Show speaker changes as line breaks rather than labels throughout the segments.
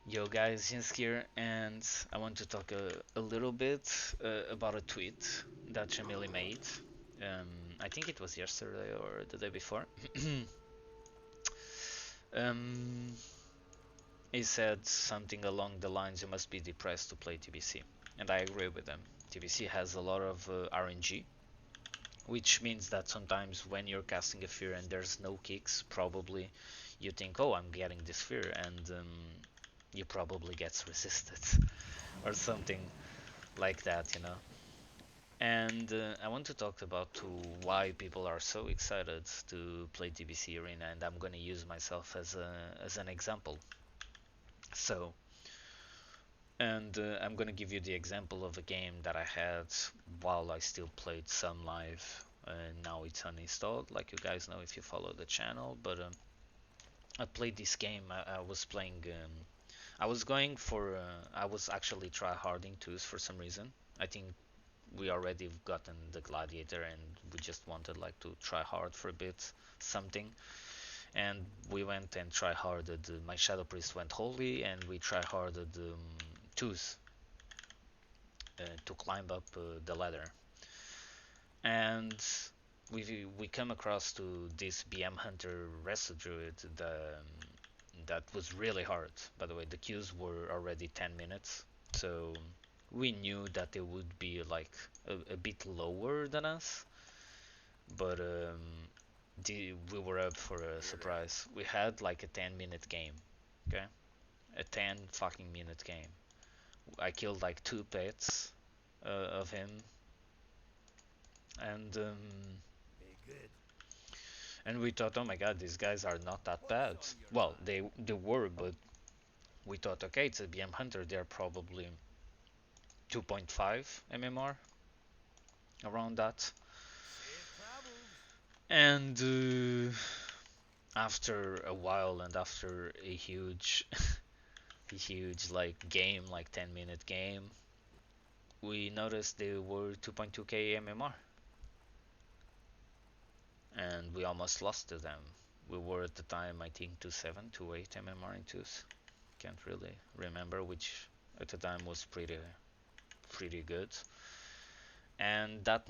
Yo guys, Jens here, and I want to talk a little bit about a tweet that Jamili made. Um, I think it was yesterday or the day before. um, he said something along the lines, "You must be depressed to play TBC," and I agree with him. TBC has a lot of RNG, which means that sometimes when you're casting a fear and there's no kicks, probably you think, "Oh, I'm getting this fear," and you probably gets resisted or something like that, you know. And I want to talk about to why people are so excited to play TBC Arena, and I'm gonna use myself as an example. So, and I'm gonna give you the example of a game that I had while I still played Sun Live, and now it's uninstalled, like you guys know if you follow the channel. But I played this game. I was playing. I was going for. I was actually try harding twos for some reason. I think we already gotten the gladiator and we just wanted like to try hard for a bit something, and we went and try harded. My shadow priest went holy and we try harded twos to climb up the ladder, and we come across to this BM hunter resto druid that was really hard. By the way, the queues were already 10 minutes, so we knew that they would be like a bit lower than us, but we were up for a surprise. We had like a 10-minute game, okay? A 10 fucking minute game. I killed like two pets of him, and and we thought, oh my god, these guys are not that bad. Well, they were, but we thought, okay, it's a BM hunter. They're probably 2.5 MMR around that, and after a while and after a huge like game, like 10-minute game, we noticed they were 2.2k MMR, and we almost lost to them. We were at the time, I think, 2.7, 2.8 MMR in twos. Can't really remember, which at the time was pretty good. And that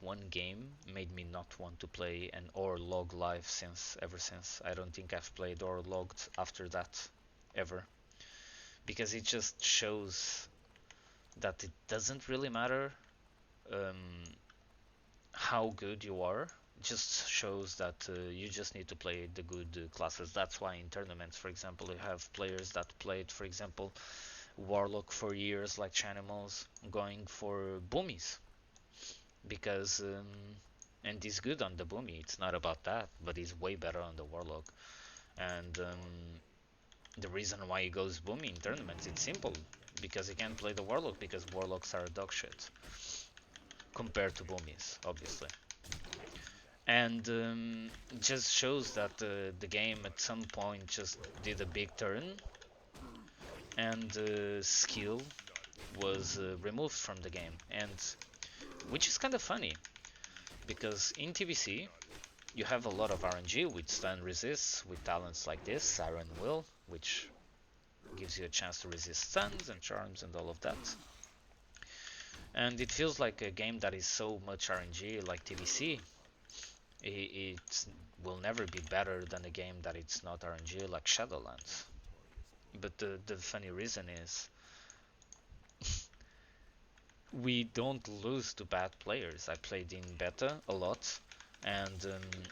one game made me not want to play an or log live since ever since. I don't think I've played or logged after that ever, because it just shows that it doesn't really matter um, how good you are. It just shows that you just need to play the good classes. That's why in tournaments, for example, you have players that played, for example, Warlock for years, like Chanimals, going for Boomies because and he's good on the Boomy. It's not about that, but he's way better on the Warlock. And the reason why he goes Boomy in tournaments, it's simple, because he can't play the Warlock because Warlocks are dog shit compared to Boomies, obviously. And just shows that the game at some point just did a big turn, and skill was removed from the game, and which is kind of funny because in TBC you have a lot of RNG with stun resists with talents like this, Siren Will, which gives you a chance to resist stuns and charms and all of that. And it feels like a game that is so much RNG like TBC. It will never be better than a game that it's not RNG like Shadowlands. But the funny reason is we don't lose to bad players. I played in beta a lot, and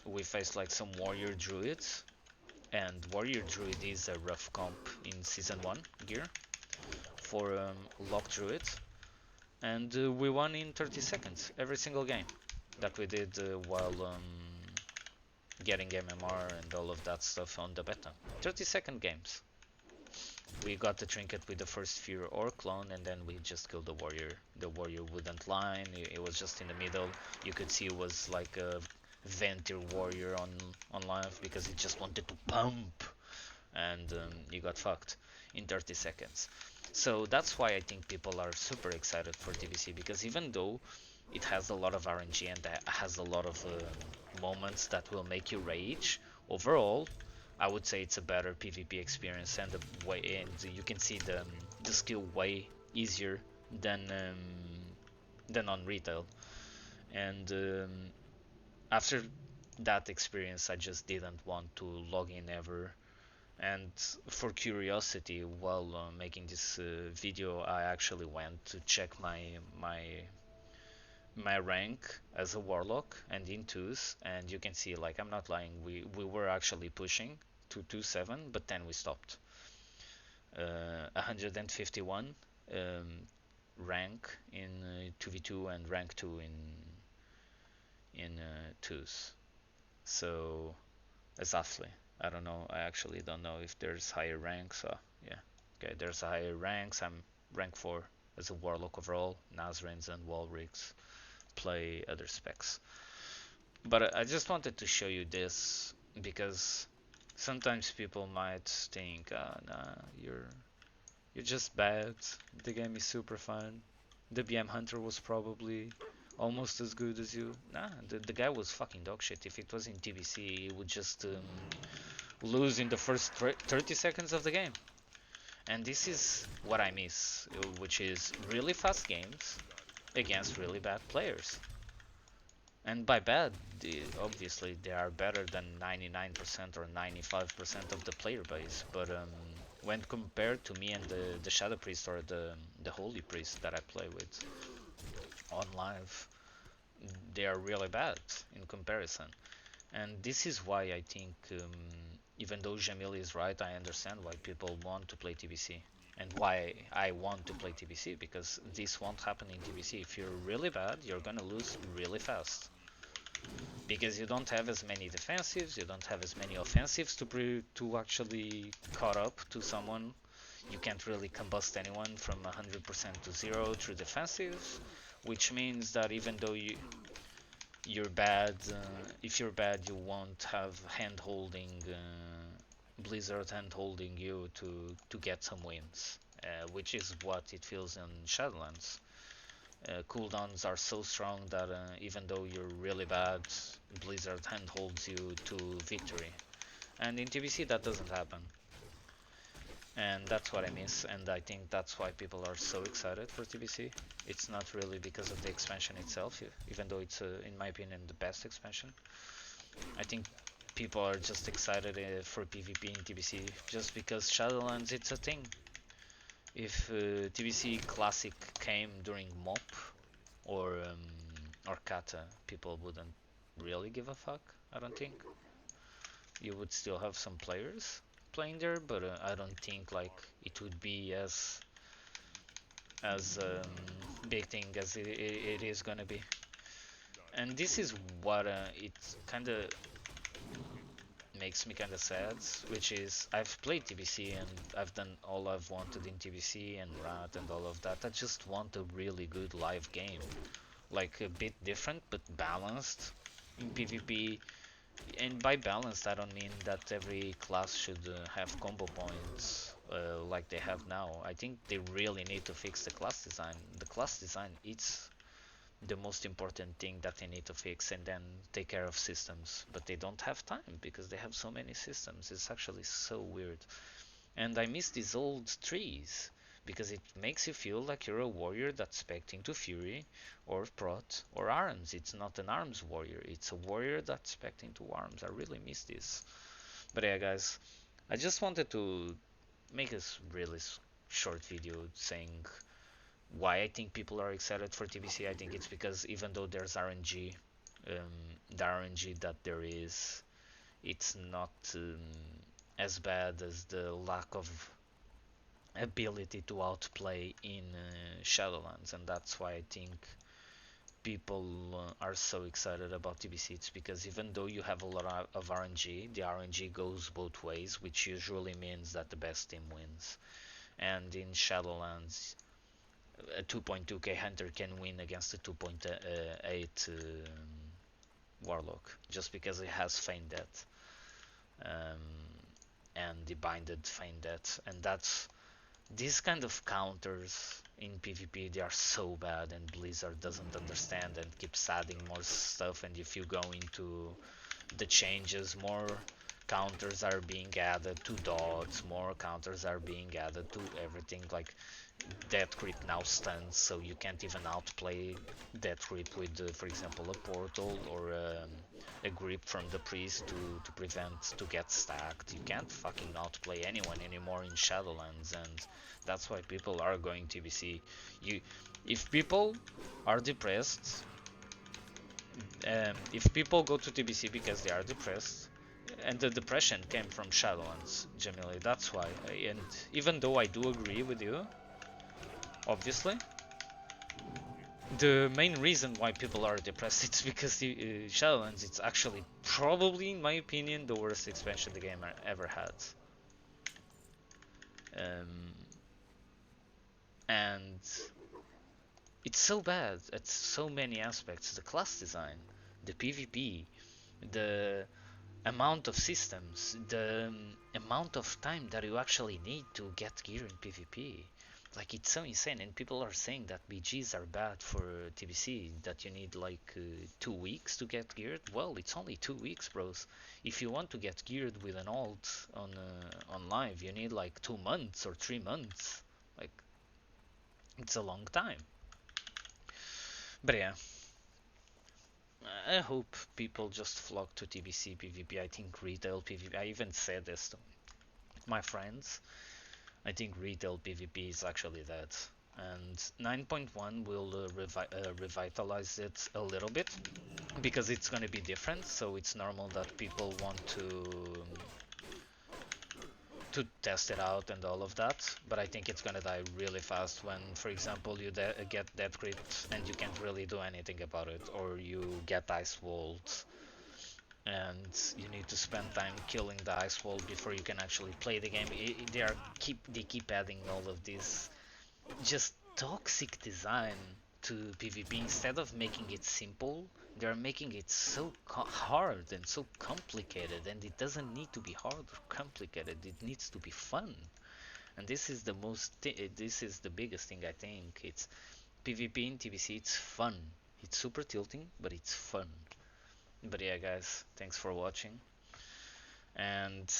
we faced like some warrior druids, and warrior druid is a rough comp in season 1 gear for lock druid, and we won in 30 seconds every single game that we did while getting MMR and all of that stuff on the beta. 30-second games. We got the trinket with the first fear or clone, and then we just killed the warrior. The warrior wouldn't line, it was just in the middle. You could see it was like a Ventir warrior on live because it just wanted to pump, and you got fucked in 30 seconds. So that's why I think people are super excited for TBC, because even though it has a lot of RNG and has a lot of moments that will make you rage, overall I would say it's a better PvP experience, and you can see the skill way easier than on retail. And after that experience, I just didn't want to log in ever. And for curiosity, while making this video, I actually went to check my rank as a warlock and in twos, and you can see, like, I'm not lying, we were actually pushing to 2-7, but then we stopped. 151 rank in 2v2 and rank 2 in twos. So exactly, I don't know, I actually don't know if there's higher ranks. So yeah, okay, there's a higher ranks. I'm rank 4 as a warlock overall. Nazarens and Walrics play other specs. But I just wanted to show you this because sometimes people might think, nah, you're just bad. The game is super fun. The BM Hunter was probably almost as good as you. Nah, the guy was fucking dog shit. If it was in TBC, he would just lose in the first 30 seconds of the game. And this is what I miss, which is really fast games against really bad players. And by bad, obviously they are better than 99% or 95% of the player base. But when compared to me and the Shadow Priest or the Holy Priest that I play with on live, they are really bad in comparison. And this is why I think, even though Jamil is right, I understand why people want to play TBC. And why I want to play TBC, because this won't happen in TBC. If you're really bad, you're gonna lose really fast. Because you don't have as many defensives, you don't have as many offensives to actually caught up to someone. You can't really combust anyone from 100% to 0 through defensives, which means that even though you're bad, if you're bad, you won't have hand holding, Blizzard hand holding you to get some wins, which is what it feels in Shadowlands. Cooldowns are so strong that even though you're really bad, Blizzard handholds you to victory. And in TBC that doesn't happen. And that's what I miss, and I think that's why people are so excited for TBC. It's not really because of the expansion itself, even though it's, in my opinion, the best expansion. I think people are just excited for PvP in TBC just because Shadowlands, it's a thing. If TBC Classic came during MOP or Kata, people wouldn't really give a fuck. I don't think. You would still have some players playing there, but I don't think like it would be as big thing as it is gonna be. And this is what it kind of makes me kind of sad, which is I've played TBC and I've done all I've wanted in TBC and RAT and all of that. I just want a really good live game, like a bit different but balanced in PvP. And by balanced, I don't mean that every class should have combo points like they have now. I think they really need to fix the class design. The class design, it's the most important thing that they need to fix, and then take care of systems. But they don't have time because they have so many systems. It's actually so weird. And I miss these old trees because it makes you feel like you're a warrior that's spec'd into Fury or Prot or Arms. It's not an Arms warrior, it's a warrior that's spec'd into Arms. I really miss this. But yeah, guys, I just wanted to make a really short video saying why I think people are excited for TBC. I think it's because even though there's RNG, the RNG that there is, it's not as bad as the lack of ability to outplay in Shadowlands, and that's why I think people are so excited about TBC. It's because even though you have a lot of RNG, the RNG goes both ways, which usually means that the best team wins. And in Shadowlands, a 2.2k hunter can win against a 2.8 warlock just because it has feign death, um, and the binded feign death, and that's these kind of counters in PvP. They are so bad, and Blizzard doesn't understand and keeps adding more stuff. And if you go into the changes more, counters are being added to dots, more counters are being added to everything. Like Death Creep now stands, so you can't even outplay Death Creep with, for example, a portal or a grip from the priest to prevent to get stacked. You can't fucking outplay anyone anymore in Shadowlands, and that's why people are going TBC. You, if people are depressed, if people go to TBC because they are depressed, and the depression came from Shadowlands, Jamili, that's why. And even though I do agree with you, obviously, the main reason why people are depressed it's because the Shadowlands it's actually probably in my opinion the worst expansion the game ever had. Um, and it's so bad at so many aspects: the class design, the PvP, the amount of systems, the amount of time that you actually need to get gear in PvP. Like it's so insane, and people are saying that BGs are bad for TBC. That you need like 2 weeks to get geared. Well, it's only 2 weeks, bros. If you want to get geared with an alt on live, you need like 2 months or 3 months. Like it's a long time. But yeah, I hope people just flock to TBC PvP. I think retail PvP. I even said this to my friends. I think retail PvP is actually that. And 9.1 will revitalize it a little bit because it's going to be different. So it's normal that people want to test it out and all of that. But I think it's going to die really fast when, for example, you get Death Crit and you can't really do anything about it, or you get Ice Walled and you need to spend time killing the ice wall before you can actually play the game. They keep adding all of this just toxic design to PvP. Instead of making it simple, they are making it so hard and so complicated, and it doesn't need to be hard or complicated. It needs to be fun. And this is this is the biggest thing I think. It's PvP in TBC. It's fun. It's super tilting, but it's fun. But yeah, guys, thanks for watching. And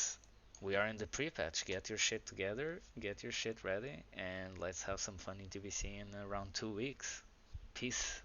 we are in the pre-patch. Get your shit together, get your shit ready, and let's have some fun in TBC in around 2 weeks. Peace.